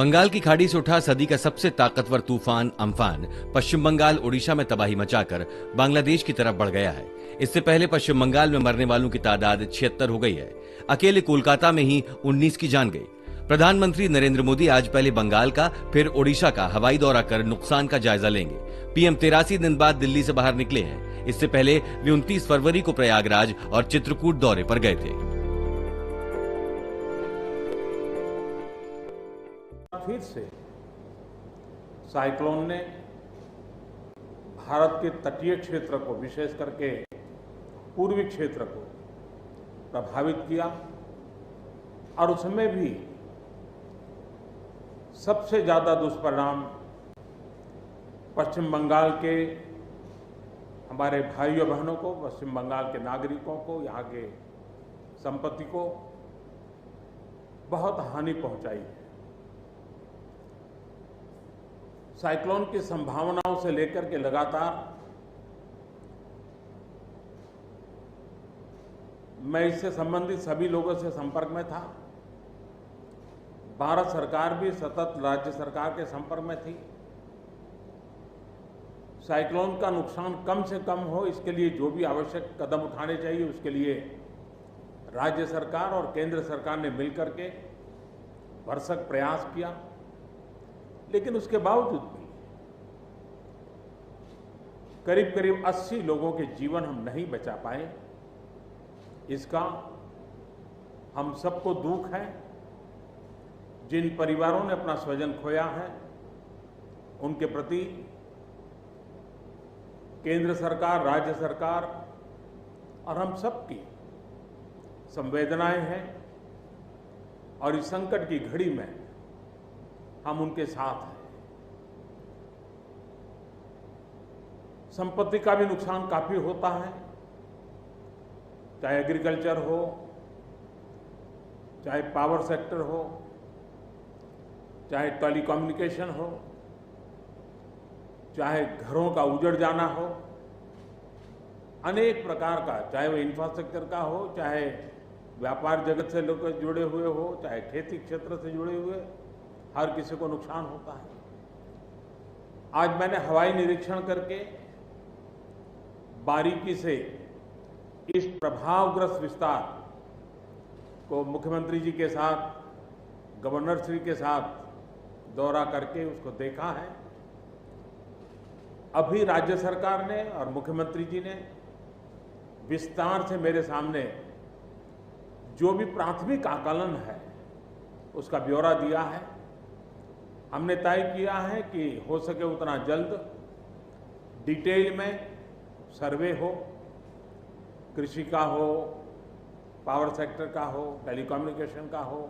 बंगाल की खाड़ी से उठा सदी का सबसे ताकतवर तूफान अम्फान पश्चिम बंगाल ओडिशा में तबाही मचाकर बांग्लादेश की तरफ बढ़ गया है। इससे पहले पश्चिम बंगाल में मरने वालों की तादाद 76 हो गई है। अकेले कोलकाता में ही 19 की जान गई। प्रधानमंत्री नरेंद्र मोदी आज पहले बंगाल का फिर ओडिशा का हवाई दौरा कर नुकसान का जायजा लेंगे। पीएम 83 दिन बाद दिल्ली से बाहर निकले हैं। इससे पहले वे 29 फरवरी को प्रयागराज और चित्रकूट दौरे पर गए थे। फिर से साइक्लोन ने भारत के तटीय क्षेत्र को, विशेष करके पूर्वी क्षेत्र को प्रभावित किया और उसमें भी सबसे ज्यादा दुष्परिणाम पश्चिम बंगाल के हमारे भाइयों बहनों को, पश्चिम बंगाल के नागरिकों को, यहाँ के संपत्ति को बहुत हानि पहुंचाई है। साइक्लोन की संभावनाओं से लेकर के लगातार मैं इससे संबंधित सभी लोगों से संपर्क में था। भारत सरकार भी सतत राज्य सरकार के संपर्क में थी। साइक्लोन का नुकसान कम से कम हो, इसके लिए जो भी आवश्यक कदम उठाने चाहिए उसके लिए राज्य सरकार और केंद्र सरकार ने मिलकर के भरसक प्रयास किया। लेकिन उसके बावजूद भी करीब करीब 80 लोगों के जीवन हम नहीं बचा पाए। इसका हम सबको दुख है। जिन परिवारों ने अपना स्वजन खोया है उनके प्रति केंद्र सरकार, राज्य सरकार और हम सबकी संवेदनाएं हैं और इस संकट की घड़ी में हम उनके साथ हैं। संपत्ति का भी नुकसान काफी होता है, चाहे एग्रीकल्चर हो, चाहे पावर सेक्टर हो, चाहे टेलीकम्युनिकेशन हो, चाहे घरों का उजड़ जाना हो, अनेक प्रकार का, चाहे वो इंफ्रास्ट्रक्चर का हो, चाहे व्यापार जगत से लोग जुड़े हुए हो, चाहे खेती क्षेत्र से जुड़े हुए, हर किसी को नुकसान होता है। आज मैंने हवाई निरीक्षण करके बारीकी से इस प्रभावग्रस्त विस्तार को मुख्यमंत्री जी के साथ, गवर्नर श्री के साथ दौरा करके उसको देखा है। अभी राज्य सरकार ने और मुख्यमंत्री जी ने विस्तार से मेरे सामने जो भी प्राथमिक आकलन है उसका ब्यौरा दिया है। हमने तय किया है कि हो सके उतना जल्द डिटेल में सर्वे हो, कृषि का हो, पावर सेक्टर का हो, टेलीकम्युनिकेशन का हो,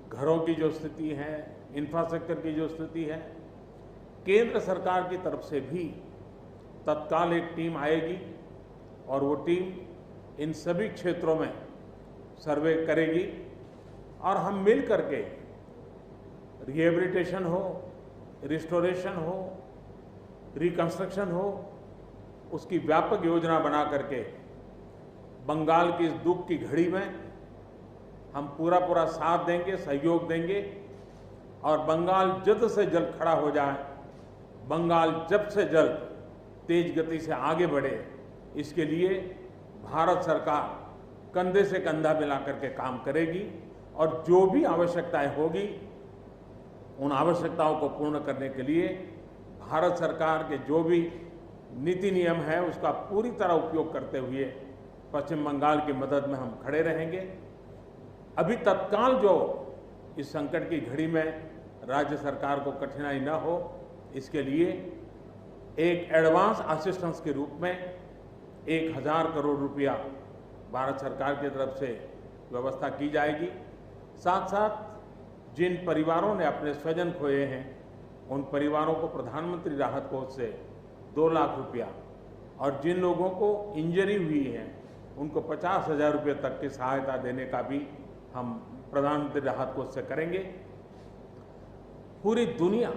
घरों की जो स्थिति है, इंफ्रास्ट्रक्चर की जो स्थिति है। केंद्र सरकार की तरफ से भी तत्काल एक टीम आएगी और वो टीम इन सभी क्षेत्रों में सर्वे करेगी और हम मिल करके रिहेबिलिटेशन हो, रिस्टोरेशन हो, रिकंस्ट्रक्शन हो, उसकी व्यापक योजना बना करके बंगाल की इस दुख की घड़ी में हम पूरा साथ देंगे, सहयोग देंगे और बंगाल जल्द से जल्द खड़ा हो जाए, बंगाल जल्द से जल्द तेज गति से आगे बढ़े, इसके लिए भारत सरकार कंधे से कंधा मिला करके काम करेगी और जो भी आवश्यकताएं होगी उन आवश्यकताओं को पूर्ण करने के लिए भारत सरकार के जो भी नीति नियम है उसका पूरी तरह उपयोग करते हुए पश्चिम बंगाल की मदद में हम खड़े रहेंगे। अभी तत्काल जो इस संकट की घड़ी में राज्य सरकार को कठिनाई न हो, इसके लिए एक एडवांस असिस्टेंस के रूप में 1000 करोड़ रुपया भारत सरकार की तरफ से व्यवस्था की जाएगी। साथ साथ जिन परिवारों ने अपने स्वजन खोए हैं उन परिवारों को प्रधानमंत्री राहत कोष से 2 लाख रुपया और जिन लोगों को इंजरी हुई है उनको 50,000 रुपये तक की सहायता देने का भी हम प्रधानमंत्री राहत कोष से करेंगे। पूरी दुनिया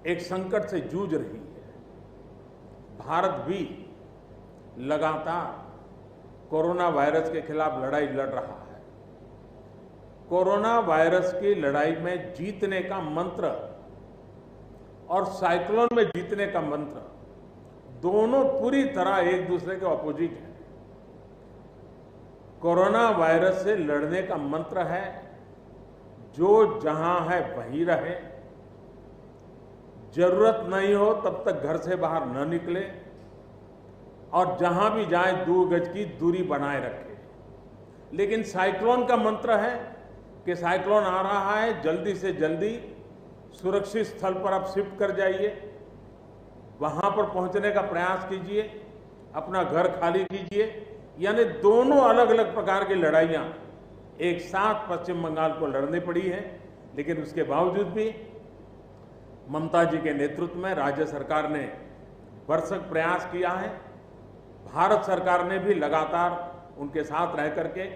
एक संकट से जूझ रही है। भारत भी लगातार कोरोना वायरस के खिलाफ लड़ाई लड़ रहा है। कोरोना वायरस की लड़ाई में जीतने का मंत्र और साइक्लोन में जीतने का मंत्र दोनों पूरी तरह एक दूसरे के ऑपोजिट हैं। कोरोना वायरस से लड़ने का मंत्र है जो जहां है वहीं रहे, जरूरत नहीं हो तब तक घर से बाहर न निकले और जहां भी जाए 2 गज की दूरी बनाए रखे। लेकिन साइक्लोन का मंत्र है कि साइक्लोन आ रहा है, जल्दी से जल्दी सुरक्षित स्थल पर आप शिफ्ट कर जाइए, वहां पर पहुंचने का प्रयास कीजिए, अपना घर खाली कीजिए। यानी दोनों अलग अलग प्रकार की लड़ाइयां एक साथ पश्चिम बंगाल को लड़नी पड़ी है। लेकिन उसके बावजूद भी ममता जी के नेतृत्व में राज्य सरकार ने भरसक प्रयास किया है। भारत सरकार ने भी लगातार उनके साथ रह करके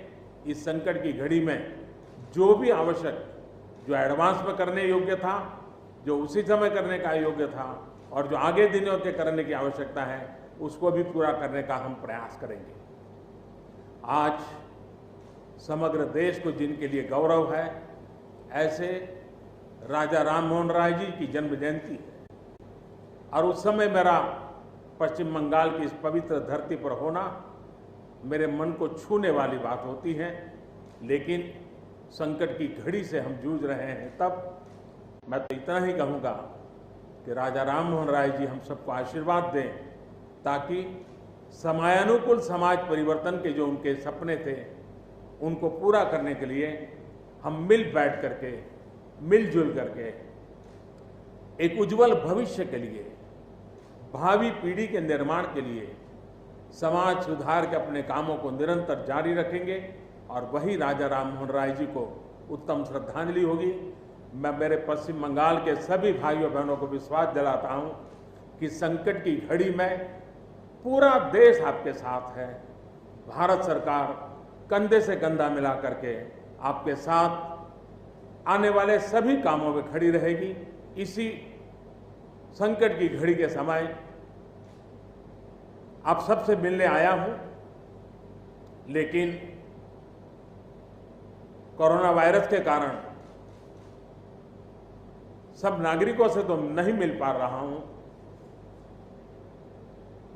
इस संकट की घड़ी में जो भी आवश्यक, जो एडवांस में करने योग्य था, जो उसी समय करने का योग्य था और जो आगे दिनों के करने की आवश्यकता है, उसको भी पूरा करने का हम प्रयास करेंगे। आज समग्र देश को जिनके लिए गौरव है, ऐसे राजा राममोहन राय जी की जन्म जयंती है और उस समय मेरा पश्चिम बंगाल की इस पवित्र धरती पर होना मेरे मन को छूने वाली बात होती है। लेकिन संकट की घड़ी से हम जूझ रहे हैं, तब मैं तो इतना ही कहूँगा कि राजा राममोहन राय जी हम सबको आशीर्वाद दें ताकि समयानुकूल समाज परिवर्तन के जो उनके सपने थे उनको पूरा करने के लिए हम मिल बैठ करके, मिलजुल करके एक उज्जवल भविष्य के लिए, भावी पीढ़ी के निर्माण के लिए समाज सुधार के अपने कामों को निरंतर जारी रखेंगे और वही राजा राममोहन राय जी को उत्तम श्रद्धांजलि होगी। मैं मेरे पश्चिम बंगाल के सभी भाइयों बहनों को विश्वास दिलाता हूं कि संकट की घड़ी में पूरा देश आपके साथ है। भारत सरकार कंधे से कंधा मिला करके आपके साथ आने वाले सभी कामों में खड़ी रहेगी। इसी संकट की घड़ी के समय आप सबसे मिलने आया हूं, लेकिन कोरोना वायरस के कारण सब नागरिकों से तो नहीं मिल पा रहा हूं।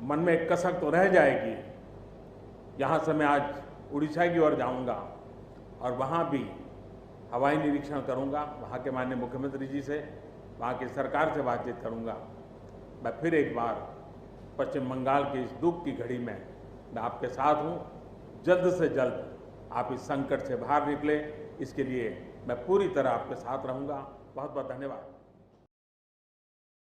मन में एक कसक तो रह जाएगी। यहां से मैं आज उड़ीसा की ओर जाऊंगा और वहां भी हवाई निरीक्षण करूंगा, वहां के माननीय मुख्यमंत्री जी से, वहां की सरकार से बातचीत करूंगा। मैं फिर एक बार पश्चिम बंगाल की इस दुख की घड़ी में मैं आपके साथ हूं। जल्द से जल्द आप इस संकट से बाहर निकले, इसके लिए मैं पूरी तरह आपके साथ रहूंगा। बहुत बहुत धन्यवाद।